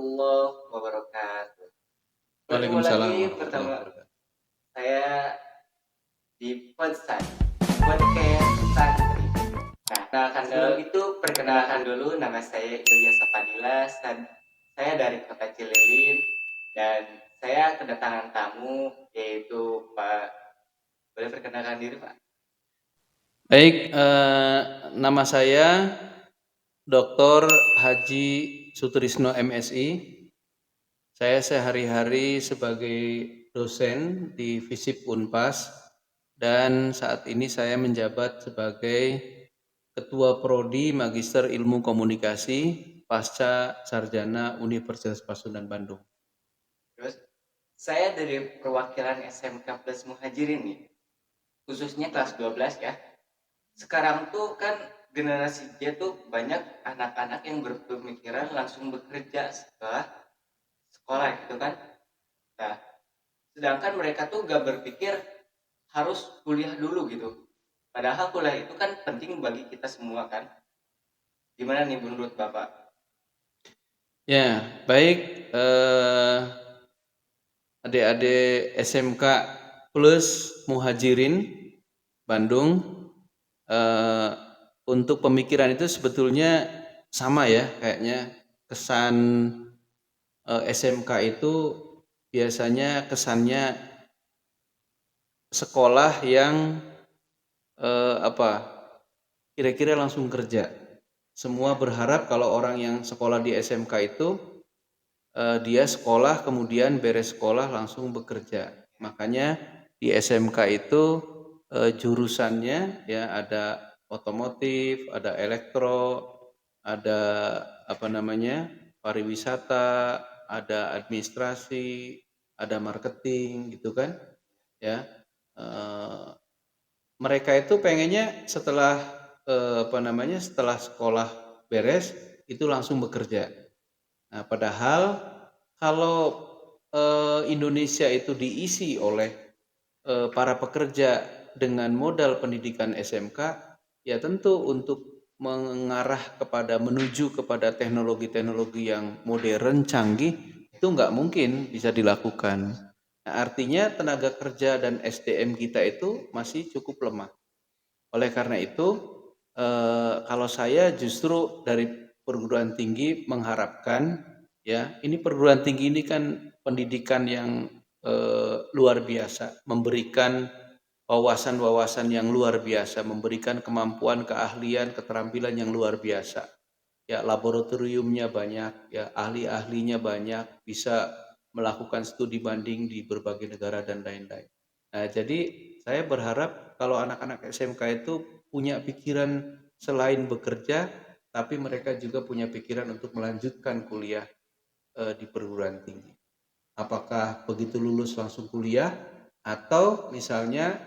warahmatullahi wabarakatuh. Bertemu Waalaikumsalam lagi warahmatullahi pertama wabarakatuh. saya di podcast Santri. Nah, sebelum itu perkenalkan dulu, nama saya Ilyas Sapadila. Saya dari Kota Cililin dan saya kedatangan tamu yaitu Pak. Boleh perkenalkan diri, Pak? Baik, nama saya Dr. Haji Sutrisno MSI. Saya sehari-hari sebagai dosen di FISIP Unpas dan saat ini saya menjabat sebagai Ketua Prodi Magister Ilmu Komunikasi Pasca Sarjana Universitas Pasundan Bandung. Terus saya dari perwakilan SMK Plus Muhajirin nih, khususnya kelas 12 ya. Sekarang tuh kan generasi Z tuh banyak anak-anak yang berpemikiran langsung bekerja setelah sekolah gitu kan. Nah, sedangkan mereka tuh gak berpikir harus kuliah dulu gitu. Padahal kuliah itu kan penting bagi kita semua kan. Gimana nih menurut Bapak? Ya, baik. Adik-adik SMK Plus Muhajirin Bandung, eh, untuk pemikiran itu sebetulnya sama ya, kayaknya kesan SMK itu biasanya kesannya sekolah yang apa, kira-kira langsung kerja. Semua berharap kalau orang yang sekolah di SMK itu dia sekolah kemudian beres sekolah langsung bekerja. Makanya di SMK itu jurusannya ya ada otomotif, ada elektro, ada apa namanya pariwisata, ada administrasi, ada marketing gitu kan ya. Eh, Mereka itu pengennya setelah apa namanya setelah sekolah beres itu langsung bekerja. Nah, padahal kalau Indonesia itu diisi oleh para pekerja dengan modal pendidikan SMK, ya tentu untuk mengarah kepada menuju kepada teknologi-teknologi yang modern, canggih, itu nggak mungkin bisa dilakukan. Nah, artinya tenaga kerja dan SDM kita itu masih cukup lemah. Oleh karena itu, kalau saya justru dari perguruan tinggi mengharapkan, ya, ini perguruan tinggi ini kan pendidikan yang luar biasa, memberikan wawasan-wawasan yang luar biasa, memberikan kemampuan, keahlian, keterampilan yang luar biasa. Ya, laboratoriumnya banyak, ya, ahli-ahlinya banyak, bisa melakukan studi banding di berbagai negara dan lain-lain. Nah, jadi saya berharap kalau anak-anak SMK itu punya pikiran selain bekerja, tapi mereka juga punya pikiran untuk melanjutkan kuliah di perguruan tinggi. Apakah begitu lulus langsung kuliah atau misalnya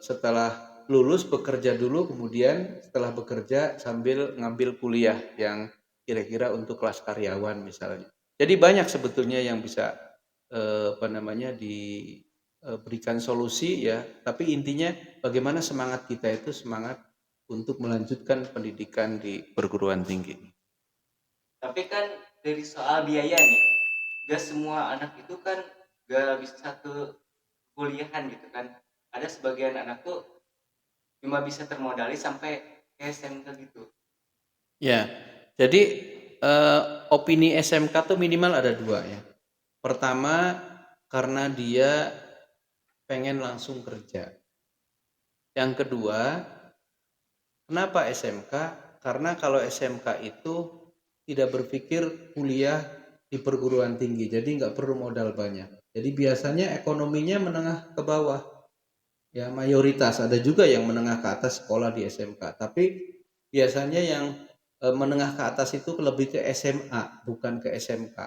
setelah lulus bekerja dulu, kemudian setelah bekerja sambil ngambil kuliah yang kira-kira untuk kelas karyawan misalnya. Jadi banyak sebetulnya yang bisa apa namanya diberikan solusi ya, tapi intinya bagaimana semangat kita itu semangat untuk melanjutkan pendidikan di perguruan tinggi. Tapi kan dari soal biaya nih, gak semua anak itu kan gak bisa ke kuliahan gitu kan. Ada sebagian anak tuh cuma bisa termodali sampai ke SMK gitu. Ya, jadi opini SMK tuh minimal ada dua ya. Pertama, karena dia pengen langsung kerja. Yang kedua, kenapa SMK? Karena kalau SMK itu tidak berpikir kuliah di perguruan tinggi, jadi nggak perlu modal banyak. Jadi biasanya ekonominya menengah ke bawah. Ya mayoritas, ada juga yang menengah ke atas sekolah di SMK, tapi biasanya yang menengah ke atas itu lebih ke SMA bukan ke SMK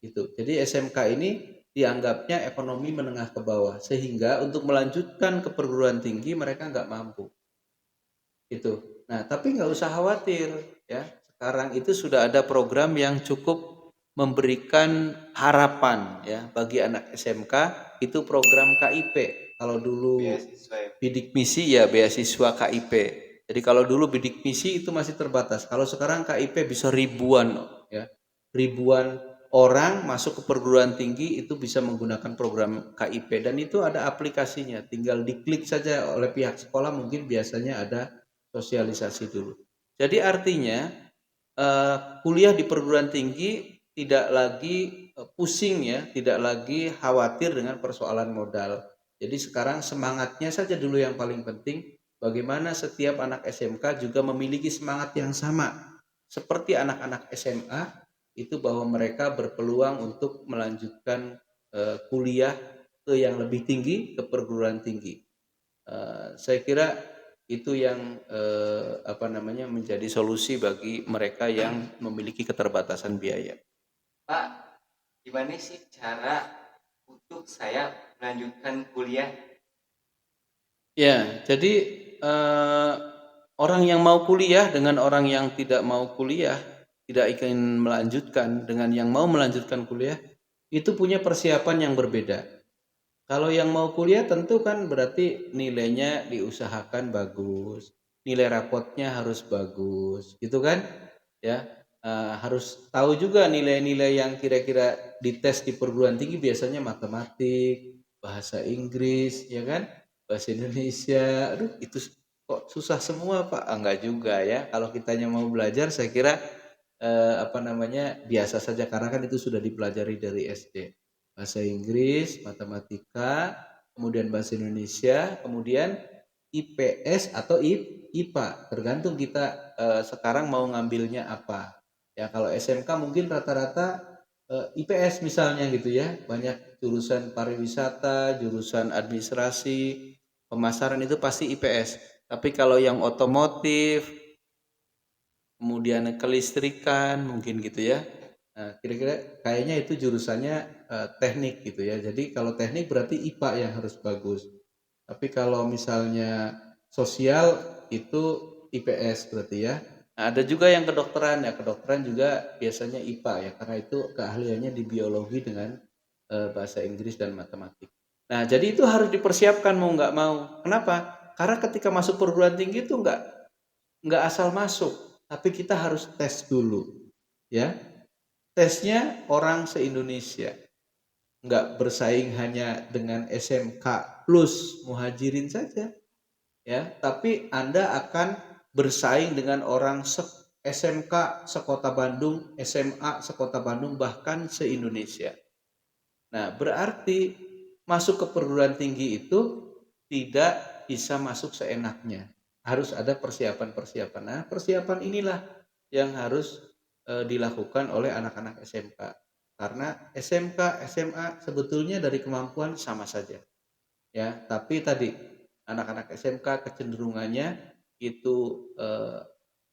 gitu. Jadi SMK ini dianggapnya ekonomi menengah ke bawah, sehingga untuk melanjutkan ke perguruan tinggi mereka nggak mampu gitu. Nah, tapi nggak usah khawatir ya, sekarang itu sudah ada program yang cukup memberikan harapan ya bagi anak SMK, itu program KIP. Kalau dulu Beasiswa ya. bidik misi ya beasiswa KIP. Jadi kalau dulu bidik misi itu masih terbatas. Kalau sekarang KIP bisa ribuan ya. ribuan orang masuk ke perguruan tinggi itu bisa menggunakan program KIP, dan itu ada aplikasinya, tinggal diklik saja oleh pihak sekolah, mungkin biasanya ada sosialisasi dulu. Jadi artinya kuliah di perguruan tinggi tidak lagi pusing ya, tidak lagi khawatir dengan persoalan modal. Jadi sekarang semangatnya saja dulu yang paling penting, bagaimana setiap anak SMK juga memiliki semangat yang sama seperti anak-anak SMA, itu bahwa mereka berpeluang untuk melanjutkan kuliah ke yang lebih tinggi, ke perguruan tinggi. Saya kira itu yang menjadi solusi bagi mereka yang memiliki keterbatasan biaya. Pak, gimana sih cara untuk saya melanjutkan kuliah? Ya, jadi orang yang mau kuliah dengan orang yang tidak mau kuliah, tidak ingin melanjutkan dengan yang mau melanjutkan kuliah, itu punya persiapan yang berbeda. Kalau yang mau kuliah tentu kan berarti nilainya diusahakan bagus, nilai rapotnya harus bagus, gitu kan? Ya, harus tahu juga nilai-nilai yang kira-kira dites di perguruan tinggi, biasanya matematik, bahasa Inggris, ya kan? Bahasa Indonesia. Aduh, itu kok susah semua, Pak? Enggak juga ya. Kalau kitanya mau belajar, saya kira biasa saja karena kan itu sudah dipelajari dari SD. Bahasa Inggris, matematika, kemudian bahasa Indonesia, kemudian IPS atau IPA, tergantung kita sekarang mau ngambilnya apa. Ya kalau SMK mungkin rata-rata IPS misalnya gitu ya, banyak jurusan pariwisata, jurusan administrasi, pemasaran itu pasti IPS. Tapi kalau yang otomotif, kemudian kelistrikan mungkin gitu ya. Nah, kira-kira kayaknya itu jurusannya teknik gitu ya. Jadi kalau teknik berarti IPA yang harus bagus. Tapi kalau misalnya sosial itu IPS berarti ya. Nah, ada juga yang kedokteran ya. Kedokteran juga biasanya IPA ya, karena itu keahliannya di biologi dengan bahasa Inggris dan matematik. Nah, jadi itu harus dipersiapkan mau nggak mau. Kenapa? Karena ketika masuk perguruan tinggi itu nggak asal masuk, tapi kita harus tes dulu, ya. Tesnya orang se-Indonesia, nggak bersaing hanya dengan SMK plus muhajirin saja, ya. Tapi Anda akan bersaing dengan orang SMK sekota Bandung, SMA sekota Bandung, bahkan se-Indonesia. Nah, berarti masuk ke perguruan tinggi itu tidak bisa masuk seenaknya. Harus ada persiapan-persiapan. Nah, persiapan inilah yang harus dilakukan oleh anak-anak SMK. Karena SMK, SMA sebetulnya dari kemampuan sama saja. Ya, tapi tadi anak-anak SMK kecenderungannya itu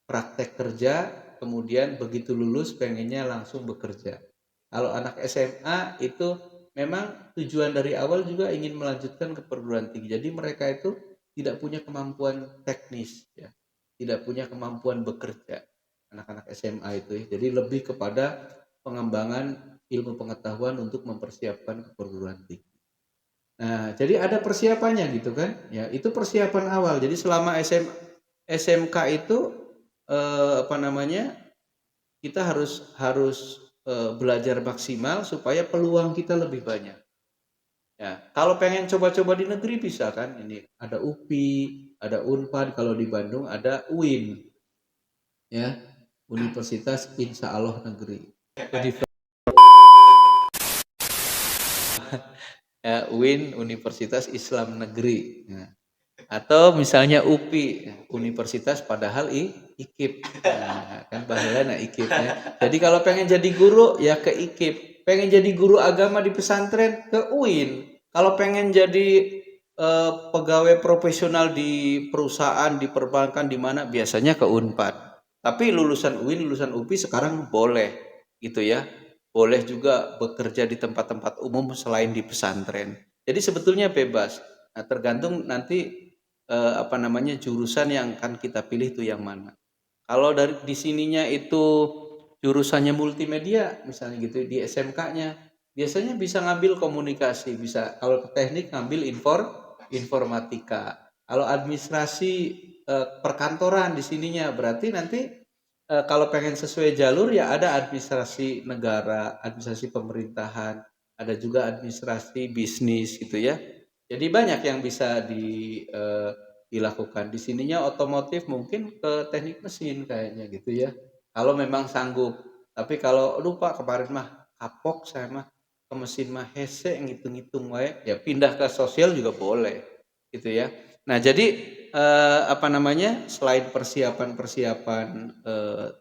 praktek kerja, kemudian begitu lulus pengennya langsung bekerja. Kalau anak SMA itu memang tujuan dari awal juga ingin melanjutkan ke perguruan tinggi. Jadi mereka itu tidak punya kemampuan teknis ya. Tidak punya kemampuan bekerja. Anak-anak SMA itu ya. Jadi lebih kepada pengembangan ilmu pengetahuan untuk mempersiapkan ke perguruan tinggi. Nah, jadi ada persiapannya gitu kan? Ya, itu persiapan awal. Jadi selama SMK itu kita harus belajar maksimal supaya peluang kita lebih banyak. Ya, kalau pengen coba-coba di negeri bisa kan? Ini ada UPI, ada Unpad, kalau di Bandung ada UIN, ya, Universitas Insya Allah Negeri. Ya, UIN, Universitas Islam Negeri. Nah, atau misalnya UPI, Universitas padahal IKIP. Nah, kan bahasanya IKIP ya. Jadi kalau pengen jadi guru ya ke IKIP, pengen jadi guru agama di pesantren ke UIN. Kalau pengen jadi pegawai profesional di perusahaan, di perbankan, di mana biasanya ke Unpad. Tapi lulusan UIN, lulusan UPI sekarang boleh gitu ya. Boleh juga bekerja di tempat-tempat umum selain di pesantren. Jadi sebetulnya bebas. Nah, tergantung nanti jurusan yang akan kita pilih itu yang mana. Kalau dari di sininya itu jurusannya multimedia misalnya gitu di SMK-nya, biasanya bisa ngambil komunikasi, bisa kalau ke teknik ngambil informatika. Kalau administrasi perkantoran di sininya berarti nanti kalau pengen sesuai jalur ya ada administrasi negara, administrasi pemerintahan, ada juga administrasi bisnis gitu ya. Jadi banyak yang bisa dilakukan. Di sininya otomotif mungkin ke teknik mesin kayaknya gitu ya. Kalau memang sanggup. Tapi kalau lupa kemarin mah kapok saya mah ke mesin mah hese ngitung-ngitung wae, ya pindah ke sosial juga boleh gitu ya. Nah, jadi apa namanya, selain persiapan-persiapan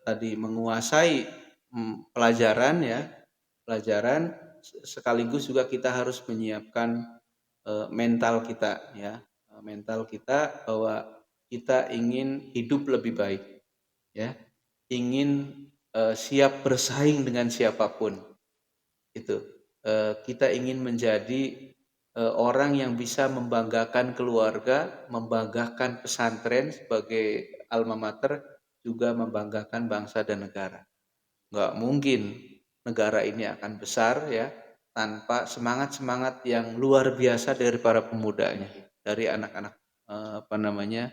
tadi menguasai pelajaran ya, pelajaran sekaligus juga kita harus menyiapkan mental kita ya, mental kita bahwa kita ingin hidup lebih baik ya, ingin siap bersaing dengan siapapun itu. Kita ingin menjadi orang yang bisa membanggakan keluarga, membanggakan pesantren sebagai alma mater, juga membanggakan bangsa dan negara. Nggak mungkin negara ini akan besar ya tanpa semangat-semangat yang luar biasa dari para pemudanya, dari anak-anak apa namanya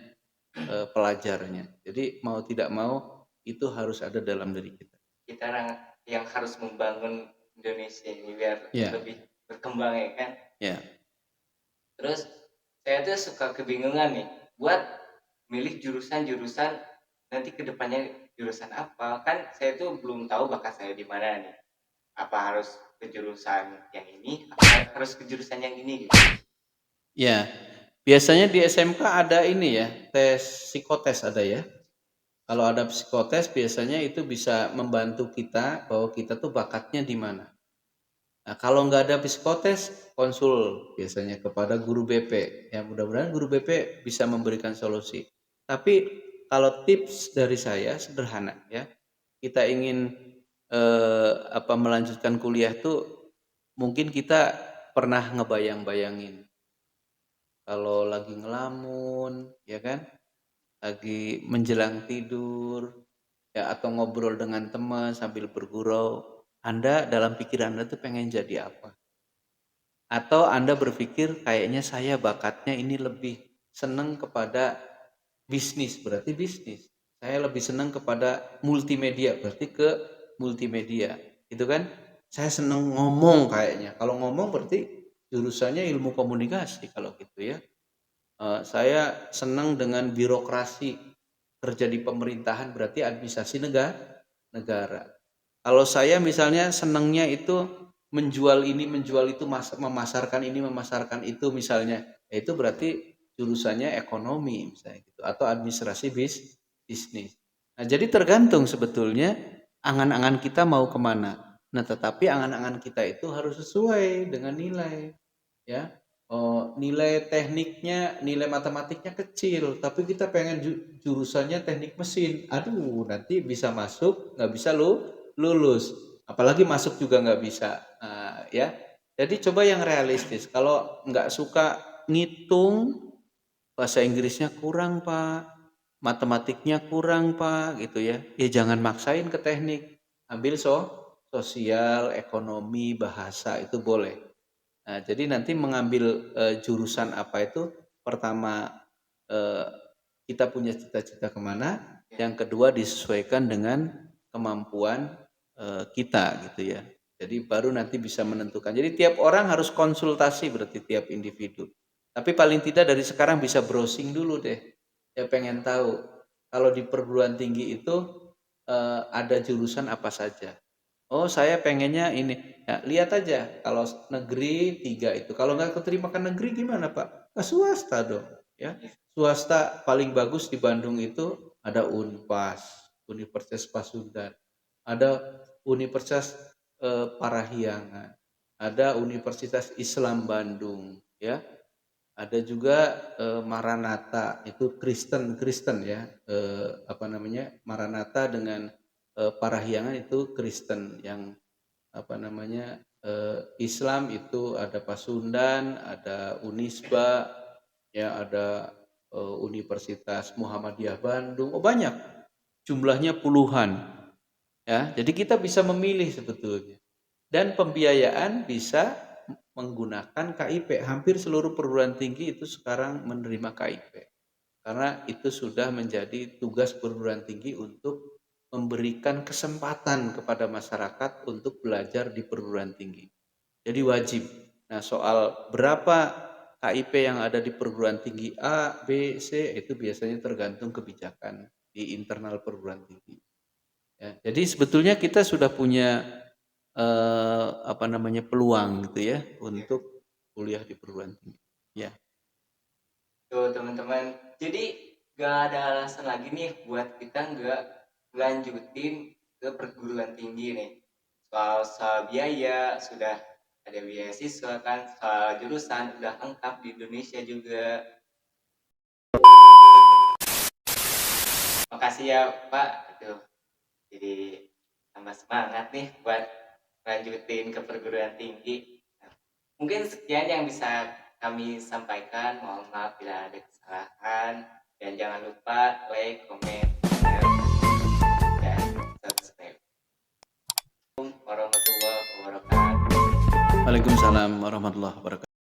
pelajarnya. Jadi mau tidak mau itu harus ada dalam diri kita. Kita yang harus membangun Indonesia ini biar Ya, lebih berkembang ya kan. ya. Terus saya tuh suka kebingungan nih buat milih jurusan-jurusan nanti kedepannya jurusan apa, kan saya tuh belum tahu bakat saya di mana nih, apa harus ke jurusan yang ini apa harus ke jurusan yang ini gitu. Ya, biasanya di SMK ada ini ya, tes psikotes ada ya. Kalau ada psikotes biasanya itu bisa membantu kita bahwa kita tuh bakatnya di mana. Nah, kalau nggak ada psikotes, konsul biasanya kepada guru BP. Ya, mudah-mudahan guru BP bisa memberikan solusi. Tapi kalau tips dari saya sederhana ya, kita ingin melanjutkan kuliah tuh mungkin kita pernah ngebayang-bayangin kalau lagi ngelamun, ya kan? Lagi menjelang tidur, ya atau ngobrol dengan teman sambil bergurau, Anda dalam pikiran Anda tuh pengen jadi apa? Atau Anda berpikir kayaknya saya bakatnya ini lebih seneng kepada bisnis, berarti bisnis. Saya lebih senang kepada multimedia, berarti ke multimedia. Itu kan? Saya senang ngomong kayaknya. Kalau ngomong berarti jurusannya ilmu komunikasi kalau gitu ya. Saya senang dengan birokrasi, kerja di pemerintahan berarti administrasi negara. Kalau saya misalnya senangnya itu menjual ini, menjual itu, memasarkan ini, memasarkan itu misalnya, ya itu berarti jurusannya ekonomi misalnya gitu atau administrasi bisnis. Nah, jadi tergantung sebetulnya angan-angan kita mau kemana. Nah, tetapi angan-angan kita itu harus sesuai dengan nilai, ya. Oh, nilai tekniknya, nilai matematiknya kecil, tapi kita pengen jurusannya teknik mesin. Aduh, nanti bisa masuk, nggak bisa lulus. Apalagi masuk juga nggak bisa. Nah, ya. Jadi coba yang realistis. Kalau nggak suka ngitung, bahasa Inggrisnya kurang, Pak. Matematiknya kurang, Pak, gitu ya. Ya jangan maksain ke teknik. Ambil sosial, ekonomi, bahasa itu boleh. Nah, jadi nanti mengambil jurusan apa itu pertama eh, kita punya cita-cita kemana, yang kedua disesuaikan dengan kemampuan kita gitu ya. Jadi baru nanti bisa menentukan. Jadi tiap orang harus konsultasi berarti tiap individu. Tapi paling tidak dari sekarang bisa browsing dulu deh. Ya pengen tahu kalau di perguruan tinggi itu ada jurusan apa saja. Oh, saya pengennya ini. Ya, lihat aja kalau negeri 3 itu. Kalau nggak keterima ke negeri gimana, Pak? Ke swasta dong, ya. Swasta paling bagus di Bandung itu ada Unpas, Universitas Pasundan, ada Universitas Parahyangan, ada Universitas Islam Bandung, ya. Ada juga Maranatha, itu Kristen Kristen ya. Apa namanya? Maranatha dengan Parahyangan itu Kristen yang apa namanya Islam itu ada Pasundan, ada Unisba, ya ada Universitas Muhammadiyah Bandung, oh banyak, jumlahnya puluhan, ya. Jadi kita bisa memilih sebetulnya dan pembiayaan bisa menggunakan KIP. Hampir seluruh perguruan tinggi itu sekarang menerima KIP karena itu sudah menjadi tugas perguruan tinggi untuk memberikan kesempatan kepada masyarakat untuk belajar di perguruan tinggi. Jadi wajib. Nah, soal berapa KIP yang ada di perguruan tinggi A, B, C itu biasanya tergantung kebijakan di internal perguruan tinggi. Ya, jadi sebetulnya kita sudah punya peluang gitu ya untuk kuliah di perguruan tinggi. Ya. Tuh teman-teman, jadi gak ada alasan lagi nih buat kita nggak lanjutin ke perguruan tinggi nih. Soal biaya sudah ada biaya siswa kan, soal jurusan udah lengkap di Indonesia juga. Makasih ya Pak, aduh, jadi tambah semangat nih buat lanjutin ke perguruan tinggi. Nah, mungkin sekian yang bisa kami sampaikan. Mohon maaf bila ada kesalahan. Dan jangan lupa like, comment, share, dan subscribe. Assalamualaikum warahmatullahi wabarakatuh. Waalaikumsalam warahmatullahi wabarakatuh.